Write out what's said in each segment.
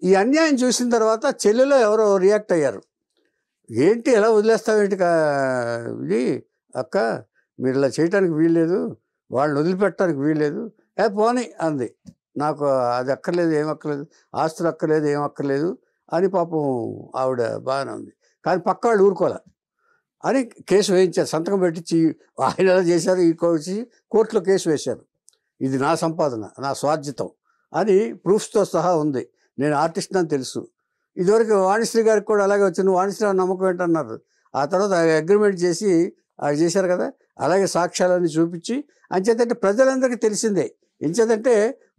ఈ అన్యాయం చూసిన తర్వాత చెల్లెలో ఎవరో రియాక్ట్ అయ్యారు. ఏంటి ఎలా వదిలేస్తావేంటి ఇది అక్క, మీరు ఇలా చేయటానికి వీల్లేదు, వాళ్ళని వదిలిపెట్టడానికి వీల్లేదు. పోనీ అంది. నాకు అది అక్కర్లేదు, ఏం అక్కర్లేదు, ఆస్తులు అక్కర్లేదు, ఏం అక్కర్లేదు అని పాపం ఆవిడ బాగానే ఉంది. కానీ పక్క వాళ్ళు ఊరుకోలే అని కేసు వేయించారు. సంతకం పెట్టించి ఆయన ఎలా చేశారు, ఈ వచ్చి కోర్టులో కేసు వేశారు. ఇది నా సంపాదన, నా స్వార్జితం అని ప్రూఫ్స్తో సహా ఉంది. నేను ఆర్టిస్ట్ అని తెలుసు. ఇదివరకు వాణిశ్రీ గారికి కూడా అలాగే వచ్చింది. వాణిశ్రీ నమ్మకం ఏంటన్నారు. ఆ తర్వాత అగ్రిమెంట్ చేసి అది చేశారు కదా. అలాగే సాక్ష్యాలన్నీ చూపించి అంచేతంటే ప్రజలందరికీ తెలిసిందే. ఎంచేతంటే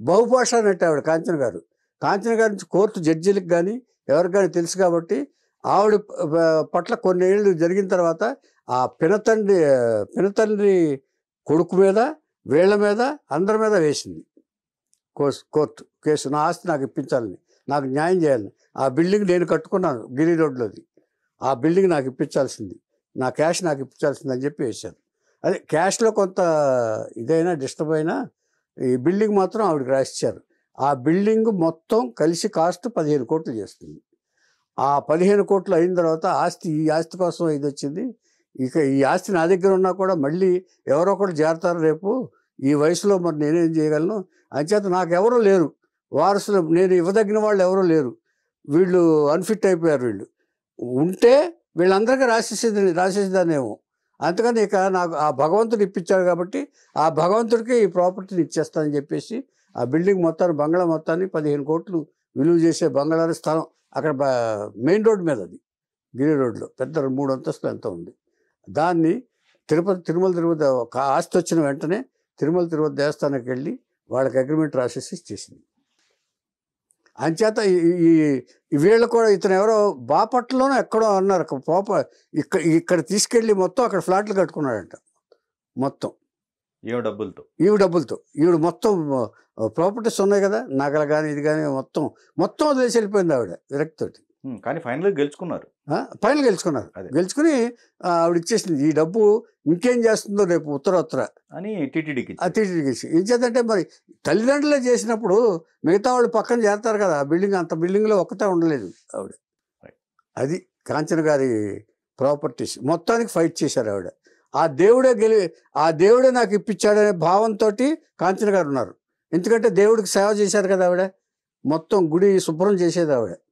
బహుభాష అన్నట్టు ఆవిడ కాంచన గారు. కాంచన గారి నుంచి కోర్టు జడ్జీలకు కానీ ఎవరికి కానీ తెలుసు కాబట్టి ఆవిడ పట్ల కొన్ని ఏళ్ళు జరిగిన తర్వాత ఆ పినతండ్రి కొడుకు మీద, వీళ్ళ మీద, అందరి మీద వేసింది కోర్టు కేసు. నా ఆస్తి నాకు ఇప్పించాలని, నాకు న్యాయం చేయాలని. ఆ బిల్డింగ్ నేను కట్టుకున్నాను గిరి రోడ్లోది. ఆ బిల్డింగ్ నాకు ఇప్పించాల్సింది, నా క్యాష్ నాకు ఇప్పించాల్సింది అని చెప్పి వేశారు. అదే క్యాష్లో కొంత ఇదైనా డిస్టర్బ్ అయినా ఈ బిల్డింగ్ మాత్రం ఆవిడకి రాసిచ్చారు. ఆ బిల్డింగ్ మొత్తం కలిసి కాస్ట్ 15 కోట్లు చేస్తుంది. ఆ 15 కోట్లు అయిన తర్వాత ఈ ఆస్తి కోసం ఇది వచ్చింది. ఇక ఈ ఆస్తి నా దగ్గర ఉన్నా కూడా మళ్ళీ ఎవరో ఒకరు చేరతారు రేపు, ఈ వయసులో మరి నేనేం చేయగలను. అంచేత నాకు ఎవరూ లేరు వారసులు, నేను ఇవ్వదగిన వాళ్ళు ఎవరూ లేరు, వీళ్ళు అన్ఫిట్ అయిపోయారు. వీళ్ళు ఉంటే వీళ్ళందరికీ రాసేసేదాన్నేమో. అందుకని ఇక నాకు ఆ భగవంతుడు ఇప్పించాడు కాబట్టి ఆ భగవంతుడికి ఈ ప్రాపర్టీని ఇచ్చేస్తానని చెప్పేసి ఆ బిల్డింగ్ మొత్తాన్ని, బంగ్లా మొత్తాన్ని 15 కోట్లు విలువ చేసే బంగ్లా స్థలం అక్కడ మెయిన్ రోడ్ మీద, అది గిరి రోడ్లో పెద్ద 3 అంతస్తులు ఎంత ఉంది. దాన్ని తిరుమల ఒక ఆస్తి వచ్చిన వెంటనే తిరుమల దేవస్థానానికి వెళ్ళి వాళ్ళకి అగ్రిమెంట్ రాసేసి ఇచ్చేసింది. అంచేత ఈ వీళ్ళు కూడా ఇతను ఎవరో బాపట్లలోనో ఎక్కడో అన్నారు ఇక్కడ తీసుకెళ్ళి మొత్తం అక్కడ ఫ్లాట్లు కట్టుకున్నాడంట. మొత్తం ఈవిడ డబ్బులతో ఈవిడ మొత్తం ప్రాపర్టీస్ ఉన్నాయి కదా, నగలు కానీ ఇది కానీ మొత్తం వదిలేసి వెళ్ళిపోయింది ఆవిడ విరక్తితోటి. కానీ ఫైనల్ గెలుచుకున్నారు. గెలుచుకుని ఆవిడ ఇచ్చేసింది. ఈ డబ్బు ఇంకేం చేస్తుందో రేపు ఉత్తర అని టీటీడీకి ఏం చేద్దంటే మరి తల్లిదండ్రులే చేసినప్పుడు మిగతా వాళ్ళు పక్కన చేస్తారు కదా. అంత బిల్డింగ్లో ఒక్కటే ఉండలేదు ఆవిడ. అది కాంచన గారి ప్రాపర్టీస్ మొత్తానికి ఫైట్ చేశారు ఆవిడ. ఆ దేవుడే నాకు ఇప్పించాడనే భావంతో కాంచన గారు ఉన్నారు. ఎందుకంటే దేవుడికి సేవ చేశారు కదా ఆవిడ. మొత్తం గుడి శుభ్రం చేసేది ఆవిడ.